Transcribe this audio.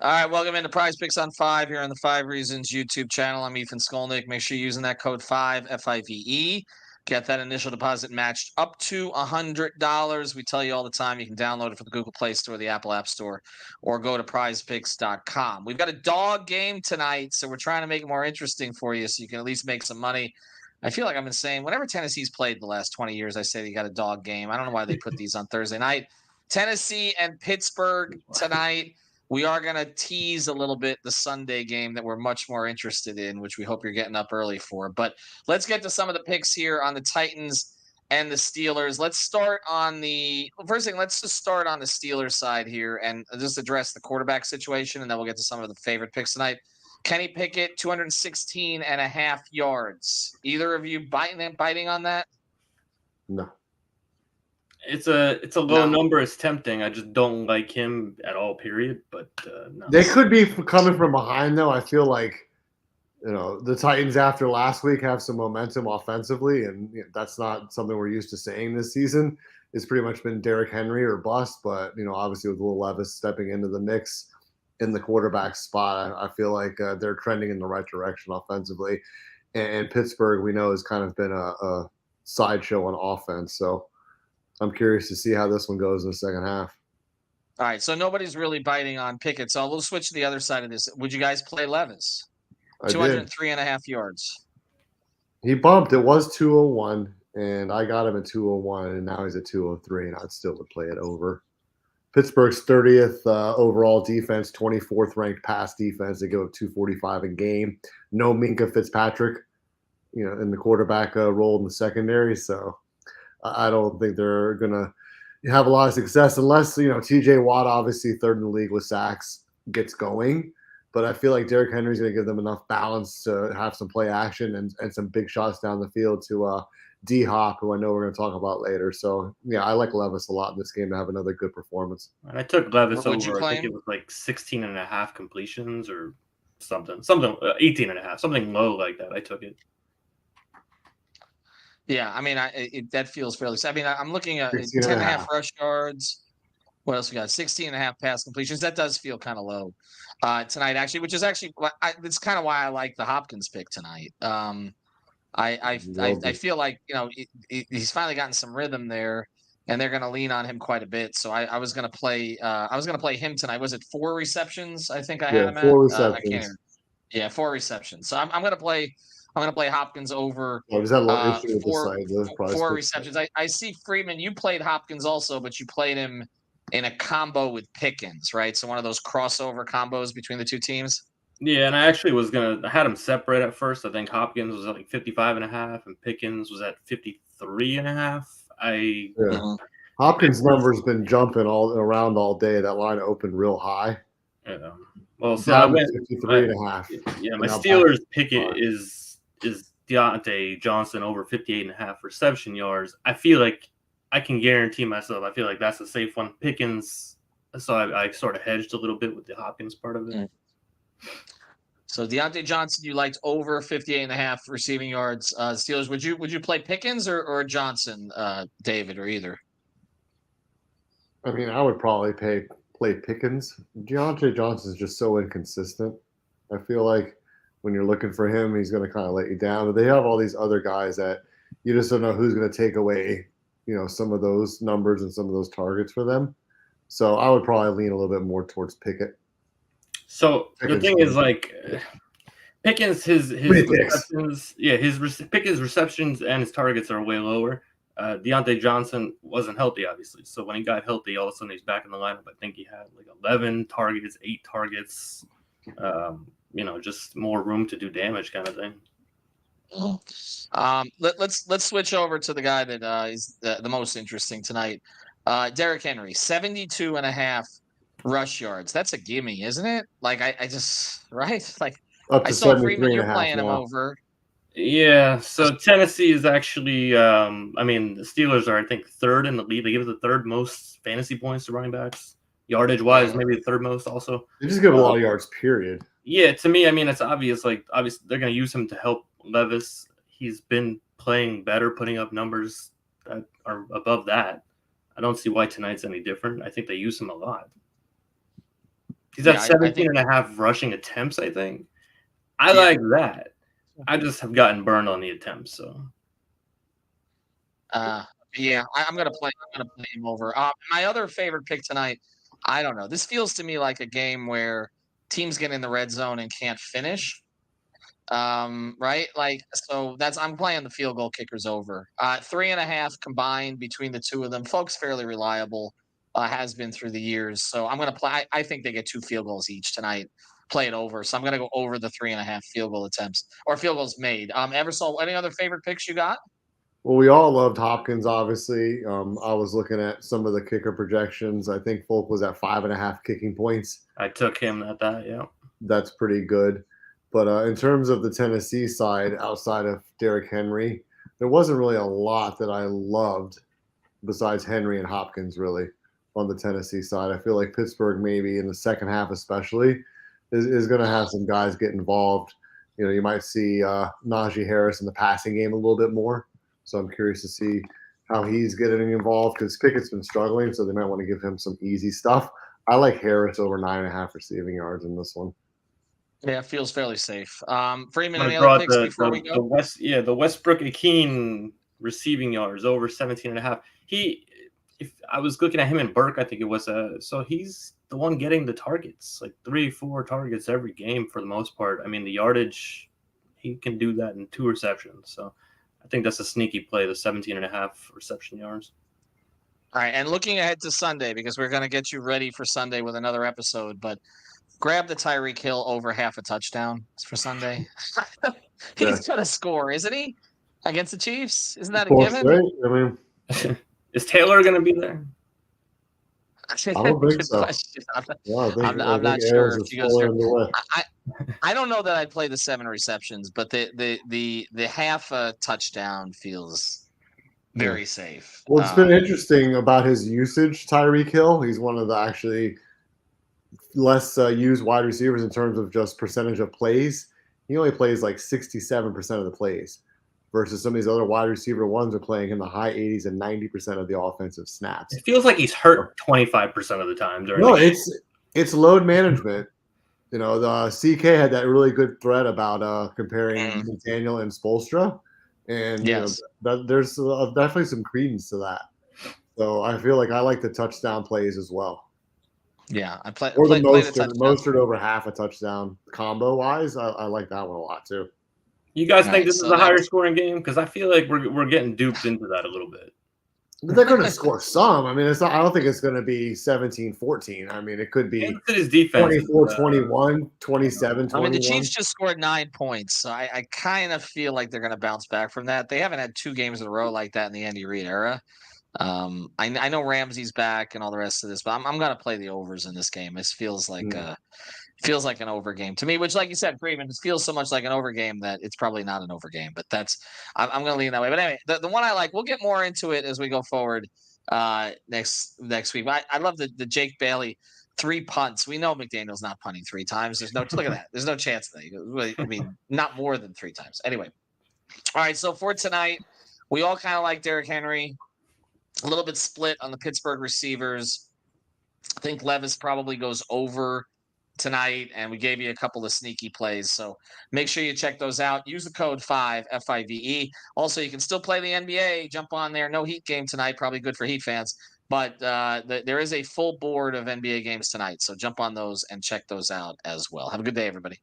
All right, welcome into PrizePicks on 5 here on the 5 Reasons YouTube channel. I'm Ethan Skolnick. Make sure you're using that code 5, F-I-V-E. Get that initial deposit matched up to $100. We tell you all the time you can download it from the Google Play Store, the Apple App Store, or go to prizepicks.com. We've got a dog game tonight, so we're trying to make it more interesting for you so you can at least make some money. I feel like I've been saying whenever Tennessee's played the last 20 years, I say you got a dog game. I don't know why they put these on Thursday night. Tennessee and Pittsburgh tonight. We are going to tease a little bit the Sunday game that we're much more interested in, which we hope you're getting up early for. But let's get to some of the picks here on the Titans and the Steelers. Let's start on the first thing. Let's just start on the Steelers side here and just address the quarterback situation, and then we'll get to some of the favorite picks tonight. Kenny Pickett, 216.5 yards. Either of you biting on that? No. It's a low number. It's tempting. I just don't like him at all, period. But no. They could be coming from behind, though. I feel like, the Titans after last week have some momentum offensively, and that's not something we're used to saying this season. It's pretty much been Derrick Henry or bust, but, obviously with Will Levis stepping into the mix in the quarterback spot, I feel like they're trending in the right direction offensively. And Pittsburgh, we know, has kind of been a sideshow on offense, so I'm curious to see how this one goes in the second half. All right, so nobody's really biting on Pickett, so we'll switch to the other side of this. Would you guys play Levis? 203.5 yards. He bumped. It was 201, and I got him at 201, and now he's at 203, and I'd still would play it over. Pittsburgh's 30th overall defense, 24th ranked pass defense. They go up 245 a game. No Minkah Fitzpatrick, in the quarterback role in the secondary, so I don't think they're going to have a lot of success unless, TJ Watt, obviously third in the league with sacks, gets going. But I feel like Derrick Henry's going to give them enough balance to have some play action and some big shots down the field to D-Hop, who I know we're going to talk about later. So, yeah, I like Levis a lot in this game to have another good performance. And I took Levis over. I think it was like 16.5 completions or something 18.5, something low like that. I took it. Yeah, I mean, that feels fairly. I mean, I'm looking at 10.5 rush yards. What else we got? 16.5 pass completions. That does feel kind of low tonight, actually. Which is actually it's kind of why I like the Hopkins pick tonight. I feel like he's finally gotten some rhythm there, and they're going to lean on him quite a bit. So I was going to play. I was going to play him tonight. Was it 4 receptions? I think I had him at 4 receptions. 4 receptions. So I'm going to play. I'm going to play Hopkins over 4 receptions. I see Freeman. You played Hopkins also, but you played him in a combo with Pickens, right? So one of those crossover combos between the two teams. Yeah, and I actually I had them separate at first. I think Hopkins was at like 55.5 and Pickens was at 53.5. Hopkins' number's been jumping all around all day. That line opened real high. Yeah. Well, so I went 53.5. Yeah, my Steelers picket is Deontay Johnson over 58.5 reception yards. I feel like I can guarantee myself. I feel like that's a safe one. Pickens. So I sort of hedged a little bit with the Hopkins part of it. So Deontay Johnson, you liked over 58.5 receiving yards. Steelers, would you play Pickens or Johnson, David, or either? I mean, I would probably play Pickens. Deontay Johnson is just so inconsistent. I feel like when you're looking for him, he's going to kind of let you down. But they have all these other guys that you just don't know who's going to take away, some of those numbers and some of those targets for them. So I would probably lean a little bit more towards Pickett. So the thing is, like, Pickens, his receptions, Pickens' receptions and his targets are way lower. Deontay Johnson wasn't healthy, obviously. So when he got healthy, all of a sudden he's back in the lineup. I think he had like 11 targets, 8 targets. Just more room to do damage, kind of thing. Let's switch over to the guy that is the most interesting tonight. Derrick Henry, 72.5 rush yards. That's a gimme, isn't it? Like I just right? Like I saw Freeman, you're playing him over. Yeah, so Tennessee is actually the Steelers are, I think, third in the league. They give the third most fantasy points to running backs. Yardage wise, maybe the third most also. They just give a lot of yards, period. Yeah, to me, I mean, it's obvious. Like, obviously, they're going to use him to help Levis. He's been playing better, putting up numbers that are above that. I don't see why tonight's any different. I think they use him a lot. He's at 17.5 rushing attempts, I think. I like that. I just have gotten burned on the attempts, so. Yeah, I'm gonna play him over. My other favorite pick tonight, I don't know. This feels to me like a game where teams get in the red zone and can't finish. Right? Like, so I'm playing the field goal kickers over. 3.5 combined between the two of them. Folks fairly reliable, has been through the years. So I'm gonna play. I think they get 2 field goals each tonight. Play it over. So I'm gonna go over the 3.5 field goal attempts or field goals made. Eversole, any other favorite picks you got? Well, we all loved Hopkins, obviously. I was looking at some of the kicker projections. I think Folk was at 5.5 kicking points. I took him at that, yeah. That's pretty good. But in terms of the Tennessee side, outside of Derrick Henry, there wasn't really a lot that I loved besides Henry and Hopkins, really, on the Tennessee side. I feel like Pittsburgh, maybe in the second half especially, is going to have some guys get involved. You might see Najee Harris in the passing game a little bit more. So I'm curious to see how he's getting involved because Pickett's been struggling, so they might want to give him some easy stuff. I like Harris over 9.5 receiving yards in this one. Yeah, it feels fairly safe. Freeman, any other picks before we go? The Westbrook-Ikhine receiving yards over 17.5. If I was looking at him and Burke, I think it was so he's the one getting the targets, like 3-4 targets every game for the most part. I mean, the yardage, he can do that in 2 receptions. So I think that's a sneaky play, the 17.5 reception yards. All right, and looking ahead to Sunday, because we're going to get you ready for Sunday with another episode, but grab the Tyreek Hill over half a touchdown for Sunday. He's going to score, isn't he? Against the Chiefs? Isn't that a given? Right? I mean, is Taylor going to be there? I don't think so. I'm not sure if he goes there. I don't know that I'd play the 7 receptions, but the half a touchdown feels very safe. Well, it's been interesting about his usage, Tyreek Hill. He's one of the actually less used wide receivers in terms of just percentage of plays. He only plays like 67% of the plays versus some of these other wide receiver ones are playing in the high 80s and 90% of the offensive snaps. It feels like he's hurt 25% of the time during the game. It's load management. The CK had that really good thread about comparing McDaniel and Spoelstra. And there's definitely some credence to that. So I feel like I like the touchdown plays as well. Yeah, the Mostert over half a touchdown combo wise. I like that one a lot too. You guys think this is a higher scoring game? Because I feel like we're getting duped into that a little bit. But they're going to score some. I mean, I don't think it's going to be 17-14. I mean, it could be 24-21, 27-21. I mean, the Chiefs just scored 9 points, so I kind of feel like they're going to bounce back from that. They haven't had 2 games in a row like that in the Andy Reid era. I know Ramsey's back and all the rest of this, but I'm going to play the overs in this game. This feels like an over game to me, which, like you said, Freeman, it feels so much like an over game that it's probably not an over game. But I'm going to lean that way. But anyway, the one I like, we'll get more into it as we go forward next week. I love the Jake Bailey 3 punts. We know McDaniel's not punting 3 times. Look at that. There's no chance that. I mean, not more than 3 times. Anyway, all right. So for tonight, we all kind of like Derrick Henry. A little bit split on the Pittsburgh receivers. I think Levis probably goes over tonight, and we gave you a couple of sneaky plays. So make sure you check those out. Use the code 5 FIVE. Also, you can still play the NBA. Jump on there. No Heat game tonight. Probably good for Heat fans. But there is a full board of NBA games tonight. So jump on those and check those out as well. Have a good day, everybody.